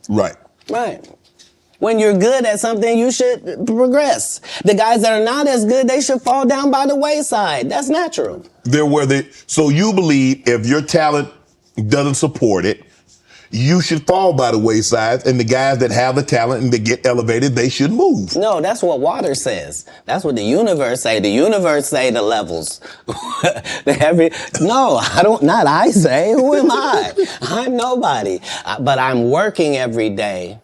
Right. Right. When you're good at something, you should progress. The guys that are not as good, they should fall down by the wayside. That's natural. So you believe if your talent doesn't support it, you should fall by the wayside, and the guys that have the talent and that get elevated, they should move. No, that's what water says. That's what the universe say. The universe say the levels. No, not I say. Who am I? I'm nobody. But I'm working every day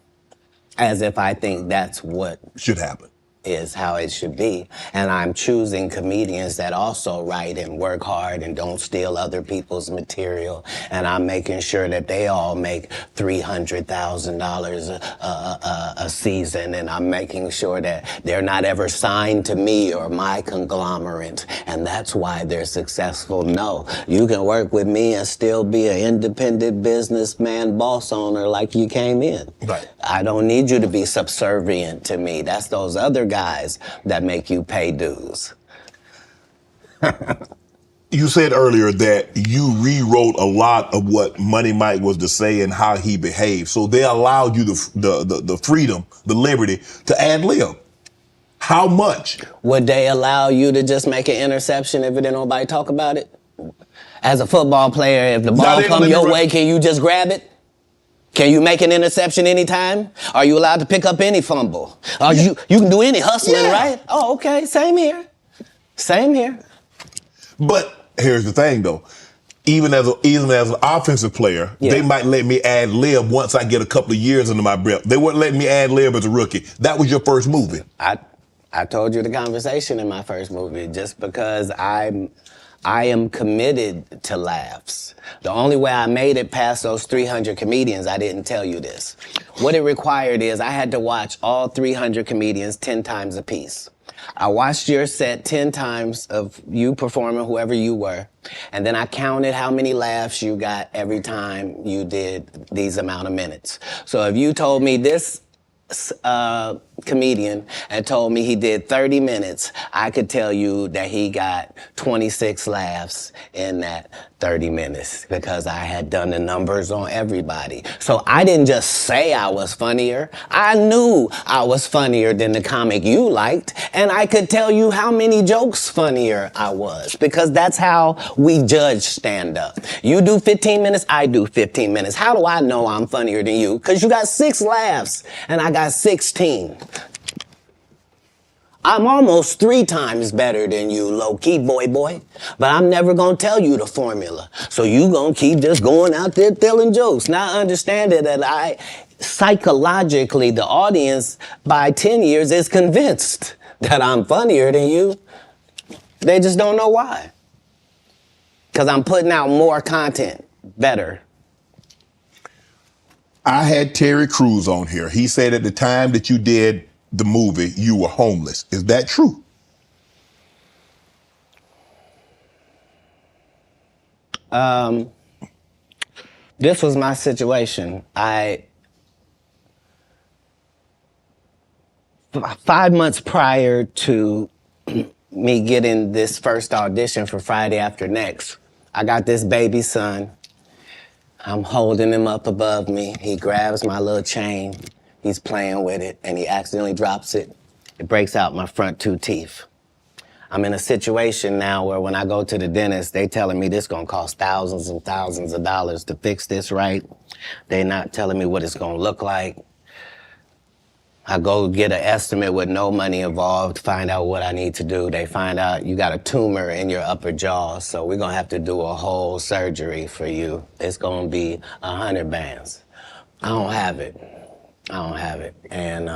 as if I think that's what should happen. Is how it should be. And I'm choosing comedians that also write and work hard and don't steal other people's material. And I'm making sure that they all make $300,000 a season. And I'm making sure that they're not ever signed to me or my conglomerate. And that's why they're successful. No, you can work with me and still be an independent businessman, boss owner like you came in. Right. I don't need you to be subservient to me. That's those other guys that make you pay dues. You said earlier that you rewrote a lot of what Money Mike was to say and how he behaved. So they allowed you the freedom, the liberty to ad lib. How much? Would they allow you to just make an interception if didn't nobody talk about it? As a football player, if the ball come your way, can you just grab it? Can you make an interception anytime? Are you allowed to pick up any fumble? You can do any hustling, right? Oh, okay. Same here. Same here. But here's the thing, though. Even as an offensive player, they might let me ad lib once I get a couple of years under my belt. They wouldn't let me ad lib as a rookie. That was your first movie. I told you the conversation in my first movie. Just because I am committed to laughs. The only way I made it past those 300 comedians, I didn't tell you this. What it required is I had to watch all 300 comedians 10 times a piece. I watched your set 10 times of you performing, whoever you were, and then I counted how many laughs you got every time you did these amount of minutes. So if you told me this comedian and told me he did 30 minutes, I could tell you that he got 26 laughs in that 30 minutes because I had done the numbers on everybody. So I didn't just say I was funnier. I knew I was funnier than the comic you liked, and I could tell you how many jokes funnier I was because that's how we judge stand-up. You do 15 minutes, I do 15 minutes. How do I know I'm funnier than you? Because you got 6 laughs and I got 16. I'm almost 3 times better than you, low-key, boy. But I'm never gonna tell you the formula. So you gonna keep just going out there telling jokes, not understanding that psychologically, the audience by 10 years is convinced that I'm funnier than you. They just don't know why. Because I'm putting out more content, better. I had Terry Crews on here. He said at the time that you did the movie, you were homeless. Is that true? This was my situation. 5 months prior to me getting this first audition for Friday After Next, I got this baby son. I'm holding him up above me. He grabs my little chain. He's playing with it, and he accidentally drops it. It breaks out my front 2 teeth. I'm in a situation now where when I go to the dentist, they telling me this gonna cost thousands and thousands of dollars to fix this right. They not telling me what it's gonna look like. I go get an estimate with no money involved, find out what I need to do. They find out you got a tumor in your upper jaw, so we're gonna have to do a whole surgery for you. It's gonna be 100 bands. I don't have it. And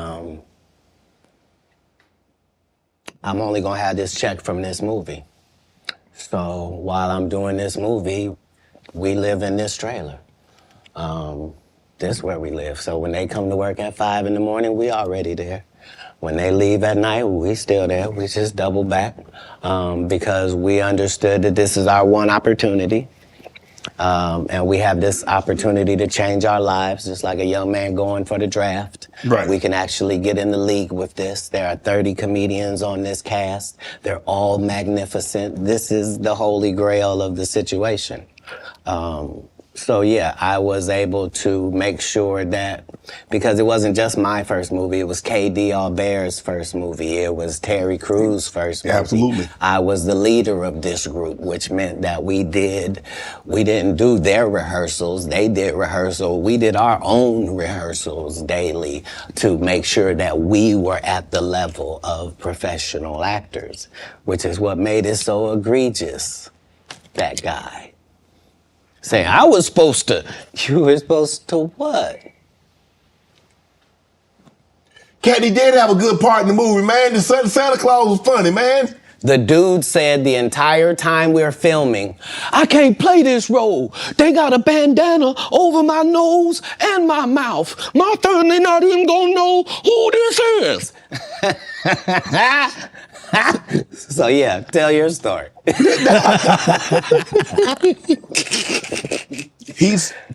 I'm only gonna have this check from this movie. So while I'm doing this movie, we live in this trailer. This is where we live. So when they come to work at 5 in the morning, we already there. When they leave at night, we still there. We just double back because we understood that this is our one opportunity. And we have this opportunity to change our lives, just like a young man going for the draft. Right. We can actually get in the league with this. There are 30 comedians on this cast. They're all magnificent. This is the holy grail of the situation. So yeah, I was able to make sure that, because it wasn't just my first movie, it was K.D. Albert's first movie, it was Terry Crews' first movie. Absolutely. I was the leader of this group, which meant that we didn't do their rehearsals, they did rehearsal, we did our own rehearsals daily to make sure that we were at the level of professional actors, which is what made it so egregious, that guy. Saying, I was supposed to. You were supposed to what? Katt, he did have a good part in the movie, man. The Santa Claus was funny, man. The dude said the entire time we were filming, I can't play this role. They got a bandana over my nose and my mouth. My family not even gonna know who this is. So yeah, tell your story.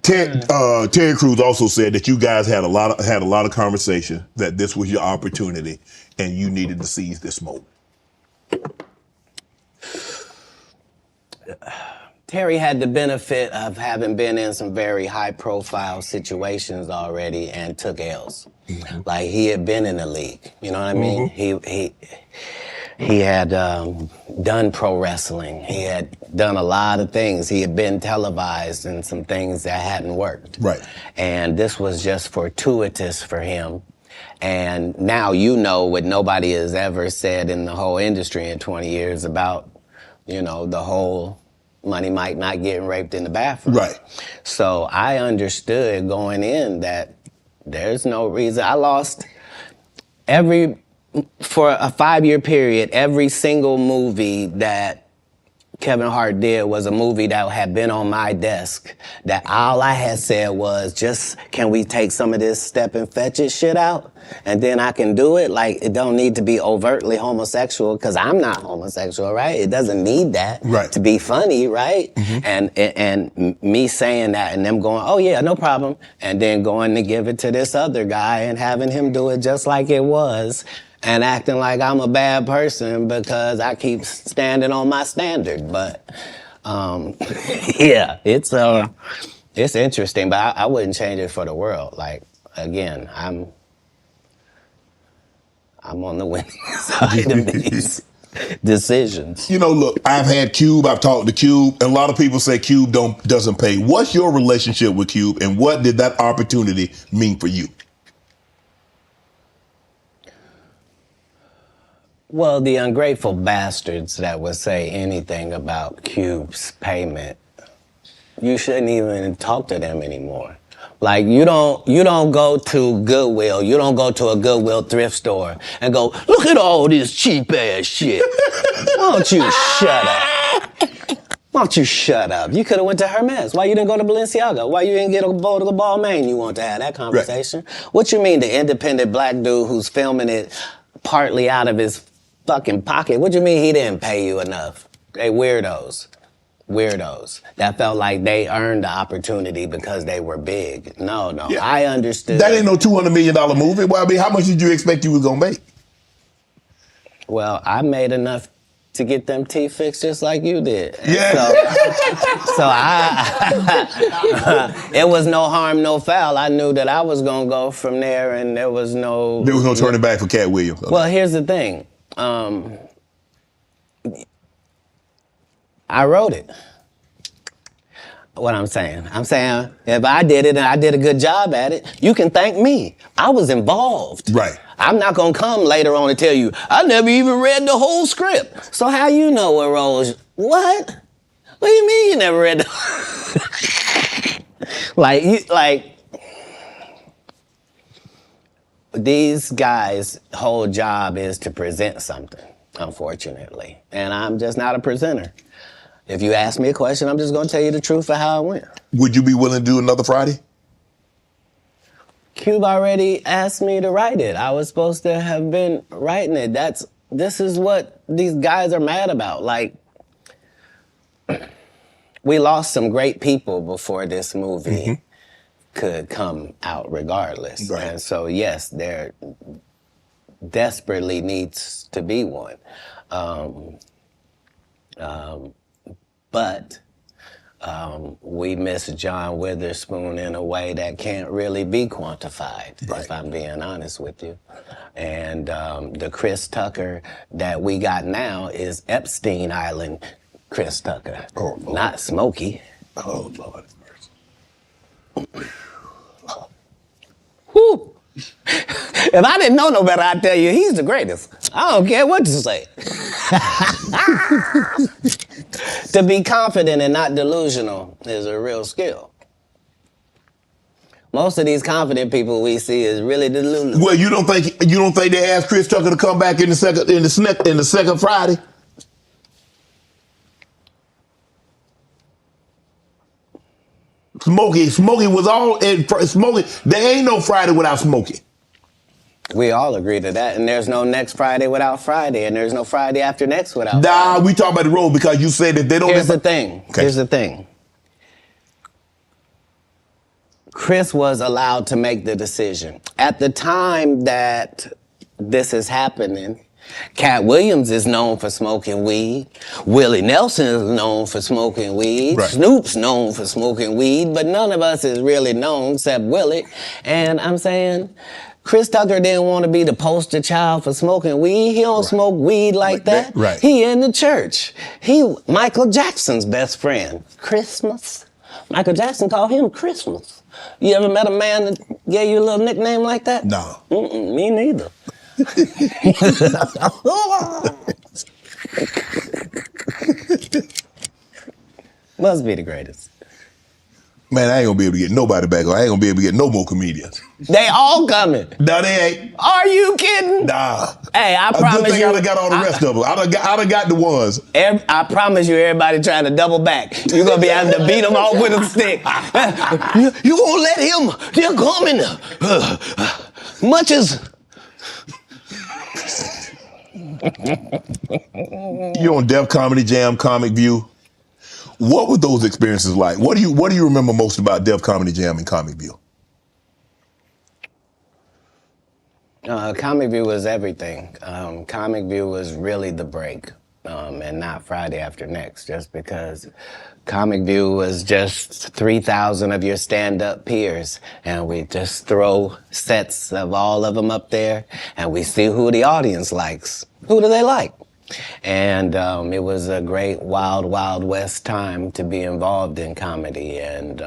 Terry Crews also said that you guys had a lot of conversation, that this was your opportunity and you needed to seize this moment. Terry had the benefit of having been in some very high-profile situations already and took L's. Mm-hmm. Like, he had been in the league, you know what I mean? He had done pro wrestling. He had done a lot of things. He had been televised in some things that hadn't worked. Right. And this was just fortuitous for him. And now you know what nobody has ever said in the whole industry in 20 years about, you know, the whole Money Mike not getting raped in the bathroom. Right. So I understood going in that there's no reason. I lost for a 5-year period, every single movie that Kevin Hart did was a movie that had been on my desk, that all I had said was, just, can we take some of this step and fetch it shit out? And then I can do it. Like, it don't need to be overtly homosexual, because I'm not homosexual, right? It doesn't need that to be funny, right? Mm-hmm. And me saying that and them going, oh yeah, no problem. And then going to give it to this other guy and having him do it just like it was, and acting like I'm a bad person because I keep standing on my standard. But yeah, it's interesting, but I wouldn't change it for the world. Like, again, I'm on the winning side of these decisions. You know, look, I've had Cube, I've talked to Cube, and a lot of people say Cube doesn't pay. What's your relationship with Cube, and what did that opportunity mean for you? Well, the ungrateful bastards that would say anything about Cube's payment, you shouldn't even talk to them anymore. Like, you don't go to Goodwill, you don't go to a Goodwill thrift store and go, look at all this cheap ass shit. Why don't you shut up? Why don't you shut up? You could have went to Hermes. Why you didn't go to Balenciaga? Why you didn't get a bowl of the Balmain? You want to have that conversation? Right. What you mean, the independent black dude who's filming it partly out of his fucking pocket? What you mean he didn't pay you enough? They weirdos. That felt like they earned the opportunity because they were big. No, yeah. I understood. That ain't no $200 million movie. Well, I mean, how much did you expect you was gonna make? Well, I made enough to get them teeth fixed just like you did. Yeah. So it was no harm, no foul. I knew that I was gonna go from there, and there was no turning back for Katt Williams. Okay. Well, here's the thing. I wrote it. What I'm saying if I did it and I did a good job at it, you can thank me. I was involved. Right. I'm not gonna come later on and tell you, I never even read the whole script. So how you know what roles? What? What do you mean you never read the like these guys' whole job is to present something, unfortunately. And I'm just not a presenter. If you ask me a question, I'm just gonna tell you the truth of how it went. Would you be willing to do another Friday? Cube already asked me to write it. I was supposed to have been writing it. This is what these guys are mad about. Like, we lost some great people before this movie could come out regardless. Right. And so, yes, there desperately needs to be one. But We miss John Witherspoon in a way that can't really be quantified, Right. if I'm being honest with you. And the Chris Tucker that we got now is Epstein Island Chris Tucker, Oh, Lord. not Smokey. Oh, Lord. Whew. If I didn't know no better, I'd tell you he's the greatest. I don't care what you say. To be confident and not delusional is a real skill. Most of these confident people we see is really delusional. Well, you don't think they asked Chris Tucker to come back in the second Friday? Smokey was all in Smokey. There ain't no Friday without Smokey. We all agree to that, and there's no next Friday without Friday, and there's no Friday after next without Nah, Friday. we talk about the road because you said that they don't. Here's the thing. Okay. Here's the thing. Chris was allowed to make the decision. At the time that this is happening, Katt Williams is known for smoking weed. Willie Nelson is known for smoking weed. Right. Snoop's known for smoking weed, but none of us is really known except Willie. And I'm saying, Chris Tucker didn't want to be the poster child for smoking weed. He don't smoke weed like that. Right. He in the church. He Michael Jackson's best friend. Christmas. Michael Jackson called him Christmas. You ever met a man that gave you a little nickname like that? No. Me neither. Must be the greatest. Man, I ain't gonna be able to get nobody back. I ain't gonna be able to get no more comedians. They all coming. No, they ain't. Are you kidding? Nah. Hey, I A good promise thing you. I done got all the rest of them. I done got the ones. I promise you, everybody trying to double back. You're gonna be having to beat them off with a stick. You won't let him. They're coming. Much as. You're on Def Comedy Jam, Comic View. What were those experiences like? What do you remember most about Def Comedy Jam and Comic View? Comic View was everything. Comic View was really the break, and not Friday after next, just because Comic View was just 3,000 of your stand-up peers, and we just throw sets of all of them up there, and we see who the audience likes. Who do they like? And it was a great wild, wild west time to be involved in comedy. And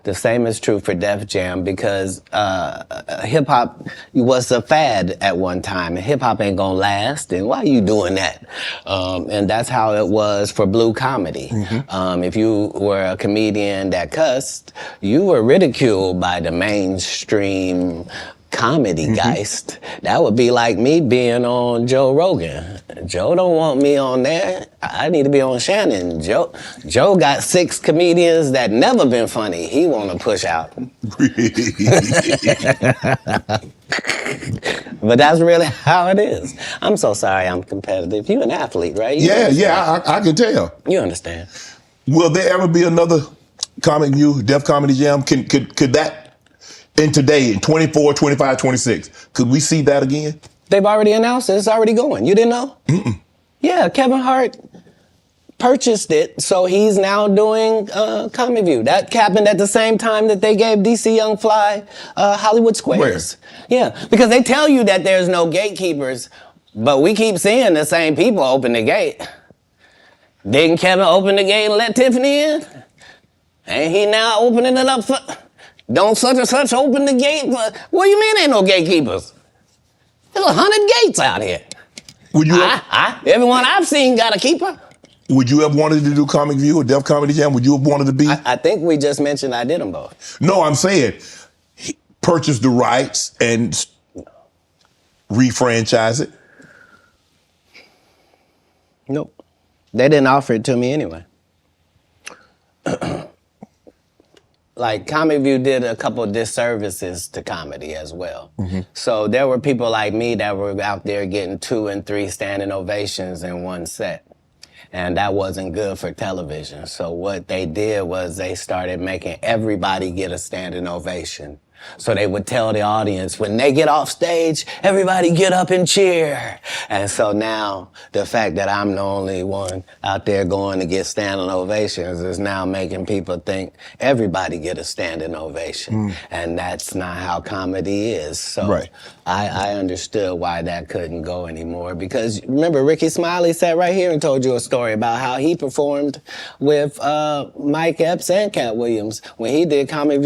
the same is true for Def Jam, because hip hop was a fad at one time, and hip hop ain't gonna last. And why are you doing that? And that's how it was for blue comedy. Mm-hmm. If you were a comedian that cussed, you were ridiculed by the mainstream comedy geist. That would be like me being on Joe Rogan. Joe don't want me on there. I need to be on Shannon. Joe got 6 comedians that never been funny. He want to push out. But that's really how it is. I'm so sorry I'm competitive. You're an athlete, right? I can tell. You understand. Will there ever be another Comic View, Def Comedy Jam? Could that, in today, in 24, 25, 26, could we see that again? They've already announced it. It's already going. You didn't know? Mm-mm. Yeah, Kevin Hart purchased it, so he's now doing Comic View. That happened at the same time that they gave DC Young Fly Hollywood Squares. Where? Yeah, because they tell you that there's no gatekeepers, but we keep seeing the same people open the gate. Didn't Kevin open the gate and let Tiffany in? Ain't he now opening it up for... Don't such and such open the gate? What do you mean ain't no gatekeepers? There's 100 gates out here. Would you everyone I've seen got a keeper. Would you have wanted to do Comic View or Def Comedy Jam? Would you have wanted to be? I think we just mentioned I did them both. No, I'm saying purchase the rights and refranchise it. Nope. They didn't offer it to me anyway. Like, Comic View did a couple disservices to comedy as well. Mm-hmm. So there were people like me that were out there getting 2 and 3 standing ovations in one set. And that wasn't good for television. So what they did was they started making everybody get a standing ovation. So they would tell the audience, when they get off stage, everybody get up and cheer. And so now the fact that I'm the only one out there going to get standing ovations is now making people think everybody get a standing ovation. And that's not how comedy is. So Right. I understood why that couldn't go anymore, because remember, Ricky Smiley sat right here and told you a story about how he performed with Mike Epps and Katt Williams when he did Comedy